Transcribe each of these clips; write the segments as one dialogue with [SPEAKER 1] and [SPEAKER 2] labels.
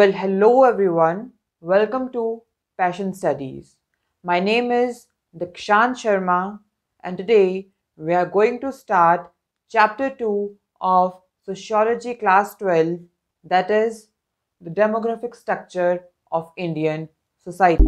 [SPEAKER 1] Well, hello everyone. Welcome to Passion Studies. My name is Dikshant Sharma, and today we are going to start Chapter 2 of Sociology Class 12, that is, the demographic structure of Indian society.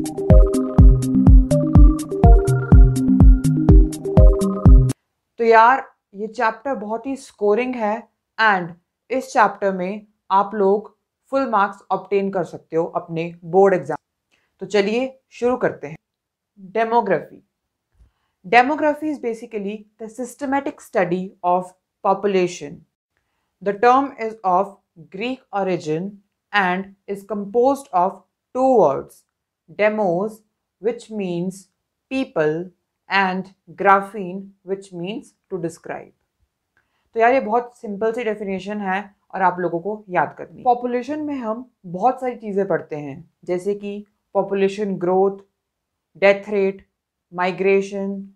[SPEAKER 1] तो यार ये chapter बहुत ही scoring है and इस chapter में आप लोग full marks obtain कर सकते हो अपने बोर्ड एग्जाम। तो चलिए शुरू करते हैं। Demography is basically the systematic study of population. The term is of Greek origin and is composed of two words, demos, which means people, and graphene, which means to describe. तो यार ये बहुत simple सी definition है और आप लोगों को याद करनी। पॉपुलेशन में हम बहुत सारी चीज़ें पढ़ते हैं, जैसे कि population growth, death rate, migration,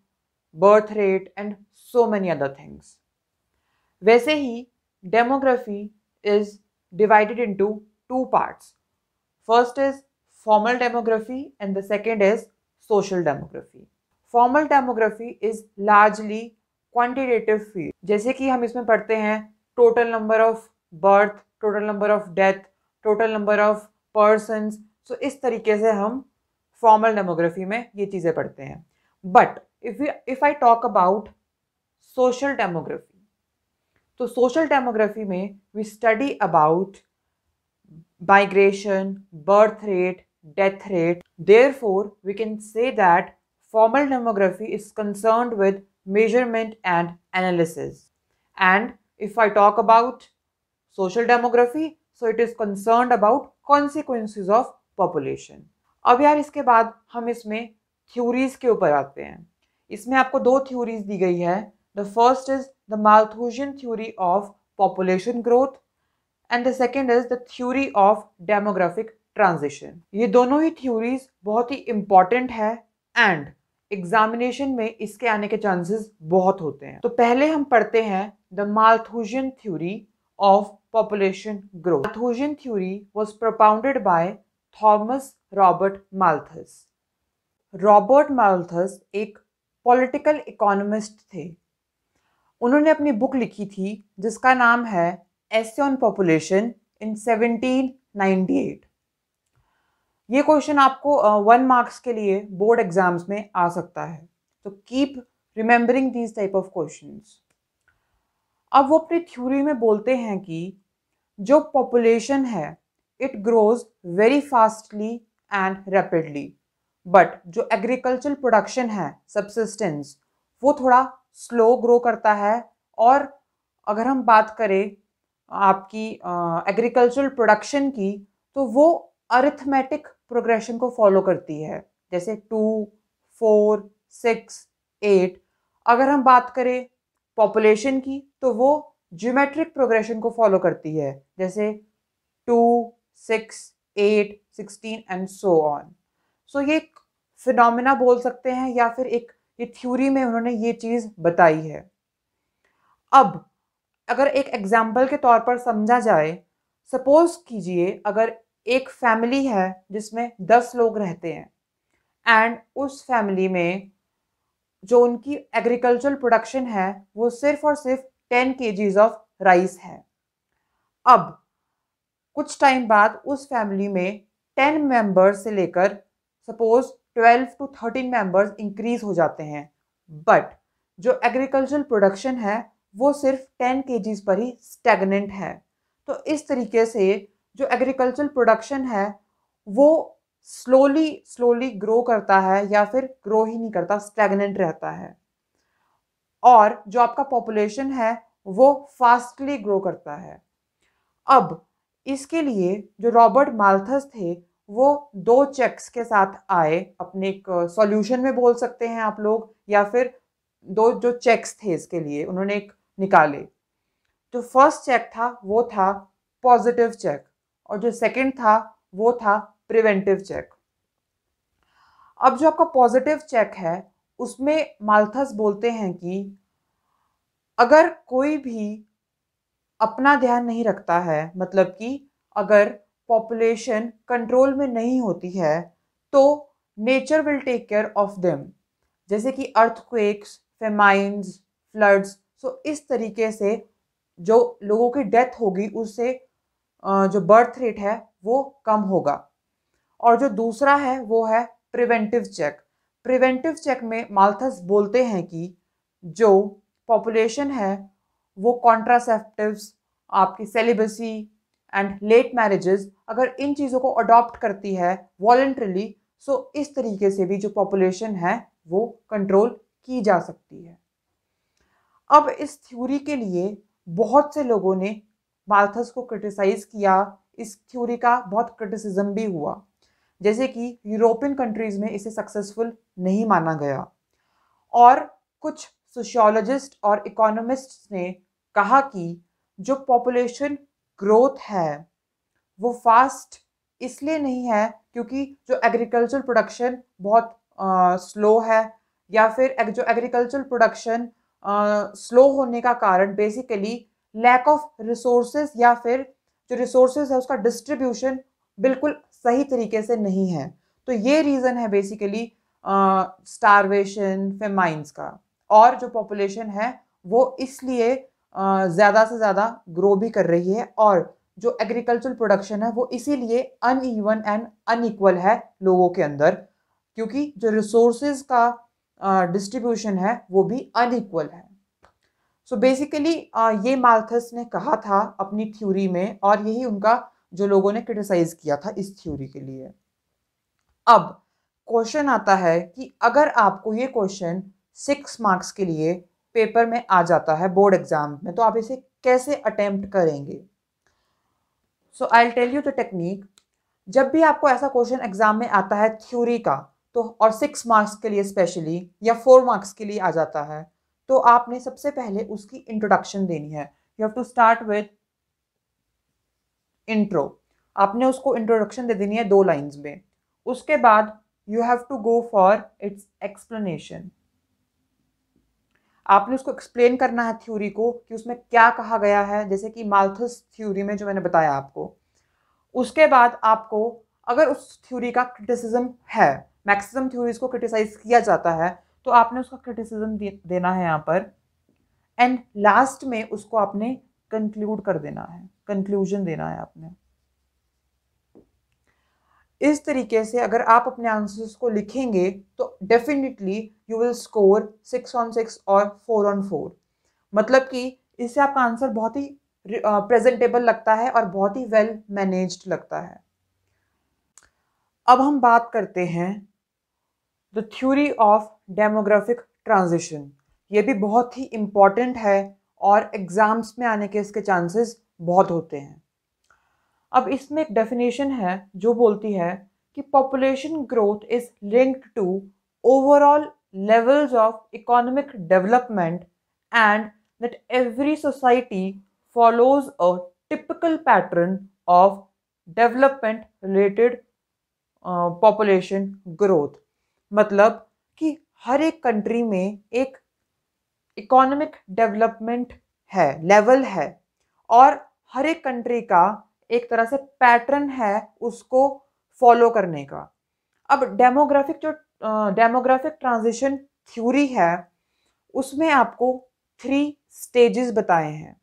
[SPEAKER 1] birth rate and so many other things. वैसे ही demography is divided into two parts. First is formal demography and the second is social demography. Formal demography is largely quantitative field. जैसे कि हम इसमें पढ़ते हैं total number of birth, total number of death, total number of persons. So इस तरीके से हम formal demography में ये चीज़ें पढ़ते हैं. But if I talk about social demography, तो सोशल डेमोग्राफी में we study about migration, birth rate, death rate. Therefore we can say that formal demography is concerned with measurement and analysis. And if I talk about social demography, so it is concerned about consequences of population. अब यार इसके बाद हम इसमें theories के ऊपर आते हैं. इसमें आपको दो थ्योरीज दी गई है. The first is the Malthusian theory of population growth and the second is the theory of demographic transition. ये दोनों ही theories बहुत ही important है and एग्जामिनेशन में इसके आने के चांसेस बहुत होते हैं. तो पहले हम पढ़ते हैं the Malthusian theory of population growth. Malthusian theory was propounded by Thomas Robert Malthus. Robert Malthus एक पॉलिटिकल इकोनॉमिस्ट थे. उन्होंने अपनी बुक लिखी थी जिसका नाम है एसे ऑन पॉपुलेशन इन 1798. ये क्वेश्चन आपको 1 मार्क्स के लिए बोर्ड एग्जाम्स में आ सकता है. तो keep remembering these type of questions. अब वो अपनी थ्योरी में बोलते हैं कि जो पॉपुलेशन है it grows very fastly and rapidly, but जो एग्रीकल्चरल प्रोडक्शन है, सबसिस्टेंस, वो थोड़ा स्लो ग्रो करता है. और अगर हम बात करें आपकी एग्रीकल्चरल प्रोडक्शन की, तो वो अरिथमेटिक प्रोग्रेशन को फॉलो करती है, जैसे 2, 4, 6, 8. अगर हम बात करें पॉपुलेशन की, तो वो ज्योमेट्रिक प्रोग्रेशन को फॉलो करती है, जैसे 2, 6, 8, 16 एंड सो ऑन. सो ये एक फिनोमिना बोल सकते हैं या फिर एक ये थ्योरी में उन्होंने ये चीज़ बताई है. अब अगर एक एग्जाम्पल के तौर पर समझा जाए, सपोज कीजिए अगर एक फैमिली है जिसमें 10 लोग रहते हैं एंड उस फैमिली में जो उनकी एग्रीकल्चरल प्रोडक्शन है वो सिर्फ और सिर्फ 10 kgs ऑफ राइस है. अब कुछ टाइम बाद उस फैमिली में 10 मेंबर्स से लेकर सपोज 12 to 13 मेंबर्स इंक्रीज हो जाते हैं, बट जो एग्रीकल्चरल प्रोडक्शन है वो सिर्फ 10 kgs पर ही स्टैग्नेंट है. तो इस तरीके से जो एग्रीकल्चरल प्रोडक्शन है वो स्लोली ग्रो करता है या फिर ग्रो ही नहीं करता, स्टैग्नेंट रहता है. और जो आपका पॉपुलेशन है वो फास्टली ग्रो करता है. अब इसके लिए जो रॉबर्ट माल्थस थे वो 2 चेक्स के साथ आए, अपने एक सॉल्यूशन में बोल सकते हैं आप लोग, या फिर 2 जो चेक्स थे इसके लिए उन्होंने एक निकाले. जो फर्स्ट चेक था वो था पॉजिटिव चेक और जो सेकंड था वो था प्रिवेंटिव चेक. अब जो आपका पॉजिटिव चेक है उसमें माल्थस बोलते हैं कि अगर कोई भी अपना ध्यान नहीं रखता है, मतलब कि अगर पॉपुलेशन कंट्रोल में नहीं होती है तो nature will take care of them, जैसे कि अर्थक्वेक्स, फेमाइन्स, फ्लड्स। सो इस तरीके से जो लोगों की डेथ होगी उससे जो बर्थ रेट है वो कम होगा। और जो दूसरा है वो है प्रिवेंटिव चेक। प्रिवेंटिव चेक में माल्थस बोलते हैं कि जो पॉपुलेशन है वो कॉन्ट्रासेप्टिव्स, आपकी सेलिबसी एंड लेट मैरिजेस, अगर इन चीज़ों को अडॉप्ट करती है वॉलंटरली, सो इस तरीके से भी जो पॉपुलेशन है वो कंट्रोल की जा सकती है। अब इस थ्योरी के लिए बहुत से लोगों ने माल्थस को क्रिटिसाइज किया, इस थ्योरी का बहुत क्रिटिसिज्म भी हुआ, जैसे कि यूरोपियन कंट्रीज में इसे सक्सेसफुल नहीं माना गया और कुछ सोशियोलॉजिस्ट और इकोनॉमिस्ट्स ने कहा कि जो पॉपुलेशन ग्रोथ है वो फास्ट इसलिए नहीं है क्योंकि जो एग्रीकल्चर प्रोडक्शन बहुत स्लो है, या फिर जो एग्रीकल्चर प्रोडक्शन स्लो होने का कारण बेसिकली लैक ऑफ रिसोर्सेज, या फिर जो रिसोर्सेज है उसका डिस्ट्रीब्यूशन बिल्कुल सही तरीके से नहीं है। तो ये रीज़न है बेसिकली स्टारवेशन, फेमाइंस का। और जो पॉपुलेशन है वो इसलिए ज़्यादा से ज़्यादा ग्रो भी कर रही है, और जो एग्रीकल्चर प्रोडक्शन है वो इसीलिए अनइवन एंड अनइक्वल है लोगों के अंदर, क्योंकि जो रिसोर्सेज का डिस्ट्रीब्यूशन है वो भी अनइक्वल है। सो बेसिकली ये माल्थस ने कहा था अपनी थ्योरी में, और यही उनका जो लोगों ने क्रिटिसाइज किया था इस थ्योरी के लिए। अब क्वेश्चन आता है कि अगर आपको ये क्वेश्चन 6 मार्क्स के लिए पेपर में आ जाता है बोर्ड एग्जाम में, तो आप इसे कैसे अटेम्प्ट करेंगे? So I will tell you the technique. जब भी आपको ऐसा क्वेश्चन एग्जाम में आता है थ्योरी का, तो और 6 मार्क्स के लिए स्पेशली, या 4 मार्क्स के लिए आ जाता है, तो आपने सबसे पहले उसकी इंट्रोडक्शन देनी है। You have to start with intro. आपने उसको इंट्रोडक्शन दे देनी है 2 लाइंस में। उसके बाद you have to go for its explanation. आपने उसको एक्सप्लेन करना है थ्योरी को कि उसमें क्या कहा गया है, जैसे कि माल्थस थ्योरी में जो मैंने बताया आपको। उसके बाद आपको, अगर उस थ्योरी का क्रिटिसिज्म है, मैक्सिमम थ्योरीज को क्रिटिसाइज किया जाता है, तो आपने उसका क्रिटिसिज्म देना है यहाँ पर, एंड लास्ट में उसको आपने कंक्लूड कर देना है, कंक्लूजन देना है आपने। इस तरीके से अगर आप अपने आंसर्स को लिखेंगे तो definitely you will score 6 on 6 और 4 on 4। मतलब कि इससे आपका आंसर बहुत ही प्रेजेंटेबल लगता है और बहुत ही वेल मैनेज्ड लगता है। अब हम बात करते हैं the theory of demographic transition. ये भी बहुत ही इम्पॉर्टेंट है और एग्जाम्स में आने के इसके चांसेस बहुत होते हैं। अब इसमें एक डेफिनेशन है जो बोलती है कि population growth is linked to overall levels of economic development and that every society follows a typical pattern of development related population growth। मतलब कि हर एक कंट्री में एक इकोनॉमिक डेवलपमेंट है, लेवल है, और हर एक कंट्री का एक तरह से पैटर्न है उसको फॉलो करने का। अब डेमोग्राफिक ट्रांजिशन थ्योरी है, उसमें आपको 3 स्टेजेस बताए हैं।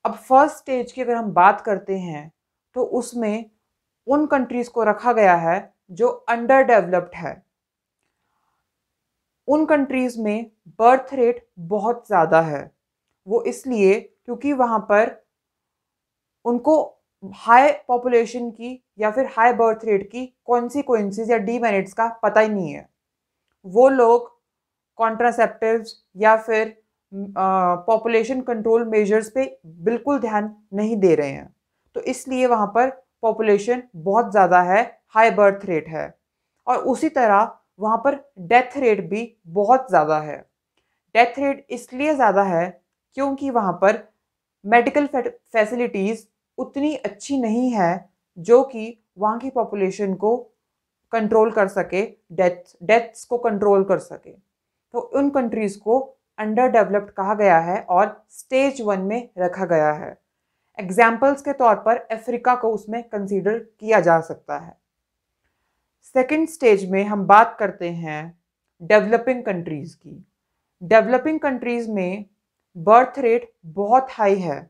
[SPEAKER 1] अब फर्स्ट स्टेज की अगर हम बात करते हैं तो उसमें उन कंट्रीज को रखा गया है जो अंडर डेवलप्ड है। उन कंट्रीज में बर्थ रेट बहुत ज़्यादा है, वो इसलिए क्योंकि वहाँ पर उनको हाई पॉपुलेशन की या फिर हाई बर्थ रेट की कॉन्सिक्वेंसेस या डीमेरिट्स का पता ही नहीं है। वो लोग कॉन्ट्रासेप्टिव्स या फिर पॉपुलेशन कंट्रोल मेजर्स पे बिल्कुल ध्यान नहीं दे रहे हैं, तो इसलिए वहाँ पर पॉपुलेशन बहुत ज़्यादा है, हाई बर्थ रेट है, और उसी तरह वहाँ पर डेथ रेट भी बहुत ज़्यादा है। डेथ रेट इसलिए ज़्यादा है क्योंकि वहाँ पर मेडिकल फैसिलिटीज़ उतनी अच्छी नहीं है जो कि वहाँ की पॉपुलेशन को कंट्रोल कर सके, डेथ्स को कंट्रोल कर सके। तो उन कंट्रीज़ को अंडर डेवलप्ड कहा गया है और स्टेज 1 में रखा गया है। एग्जाम्पल्स के तौर पर अफ्रीका को उसमें कंसीडर किया जा सकता है। सेकेंड स्टेज में हम बात करते हैं डेवलपिंग कंट्रीज की। डेवलपिंग कंट्रीज में बर्थ रेट बहुत हाई है।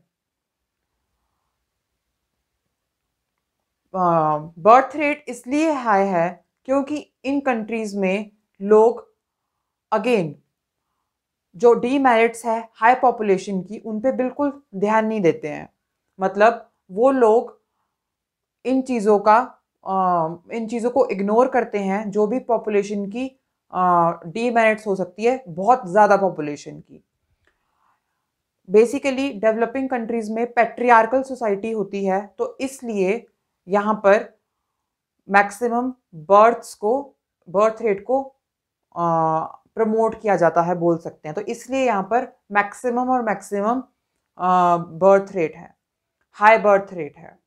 [SPEAKER 1] बर्थ रेट इसलिए हाई है क्योंकि इन कंट्रीज में लोग अगेन जो डीमेरिट्स है हाई पॉपुलेशन की उन पे बिल्कुल ध्यान नहीं देते हैं। मतलब वो लोग इन चीज़ों का इन चीज़ों को इग्नोर करते हैं जो भी पॉपुलेशन की डीमेरिट्स हो सकती है बहुत ज़्यादा पॉपुलेशन की। बेसिकली डेवलपिंग कंट्रीज में पैट्रियार्कल सोसाइटी होती है, तो इसलिए यहाँ पर मैक्सिमम बर्थ रेट को प्रमोट किया जाता है बोल सकते हैं। तो इसलिए यहाँ पर मैक्सिमम बर्थ रेट है, हाई बर्थ रेट है।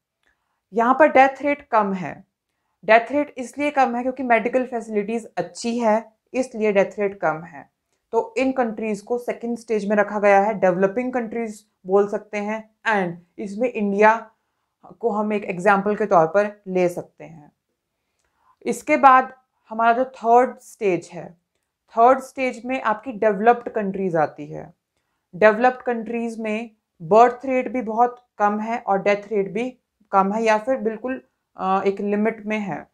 [SPEAKER 1] यहाँ पर डेथ रेट कम है। डेथ रेट इसलिए कम है क्योंकि मेडिकल फैसिलिटीज़ अच्छी है, इसलिए डेथ रेट कम है। तो इन कंट्रीज़ को सेकंड स्टेज में रखा गया है, डेवलपिंग कंट्रीज़ बोल सकते हैं। एंड इसमें इंडिया को हम एक एग्जाम्पल के तौर पर ले सकते हैं। इसके बाद हमारा जो थर्ड स्टेज है, थर्ड स्टेज में आपकी डेवलप्ड कंट्रीज़ आती है। डेवलप्ड कंट्रीज़ में बर्थ रेट भी बहुत कम है और डेथ रेट भी कम है या फिर बिल्कुल एक लिमिट में है।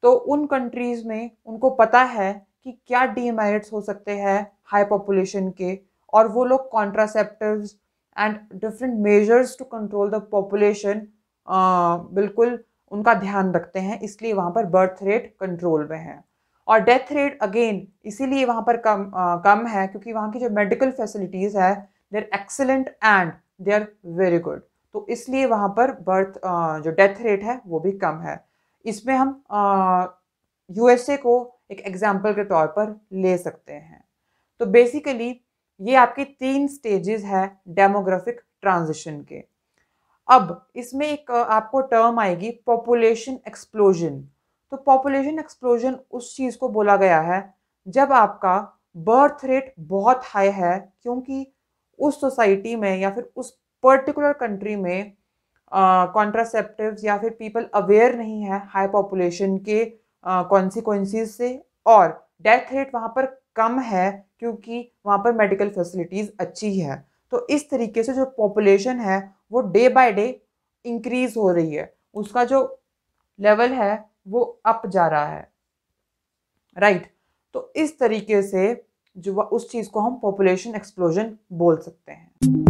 [SPEAKER 1] तो उन कंट्रीज़ में उनको पता है कि क्या डीमेरिट्स हो सकते हैं हाई पॉपुलेशन के, और वो लोग contraceptives and different measures to control the population बिल्कुल उनका ध्यान रखते हैं, इसलिए वहाँ पर बर्थ रेट कंट्रोल में है। और डेथ रेट अगेन इसीलिए वहाँ पर कम है क्योंकि वहाँ की जो मेडिकल फैसिलिटीज़ है they are excellent and they are very good. तो इसलिए वहाँ पर जो डेथ रेट है वो भी कम है। इसमें हम यूएसए को एक एग्जाम्पल के तौर पर ले सकते हैं। तो बेसिकली ये आपके 3 स्टेजेस है डेमोग्राफिक ट्रांजिशन के। अब इसमें एक आपको टर्म आएगी पॉपुलेशन एक्सप्लोजन। तो पॉपुलेशन एक्सप्लोजन उस चीज़ को बोला गया है जब आपका बर्थ रेट बहुत हाई है क्योंकि उस सोसाइटी में या फिर उस पर्टिकुलर कंट्री में कॉन्ट्रासेप्टिव्स या फिर पीपल अवेयर नहीं है हाई पॉपुलेशन के कॉन्सिक्वेंसेस से, और डेथ रेट वहाँ पर कम है क्योंकि वहाँ पर मेडिकल फैसिलिटीज़ अच्छी है। तो इस तरीके से जो पॉपुलेशन है वो डे बाय डे इंक्रीज हो रही है, उसका जो लेवल है वो अप जा रहा है, राइट। तो इस तरीके से जो उस चीज़ को हम पॉपुलेशन एक्सप्लोजन बोल सकते हैं।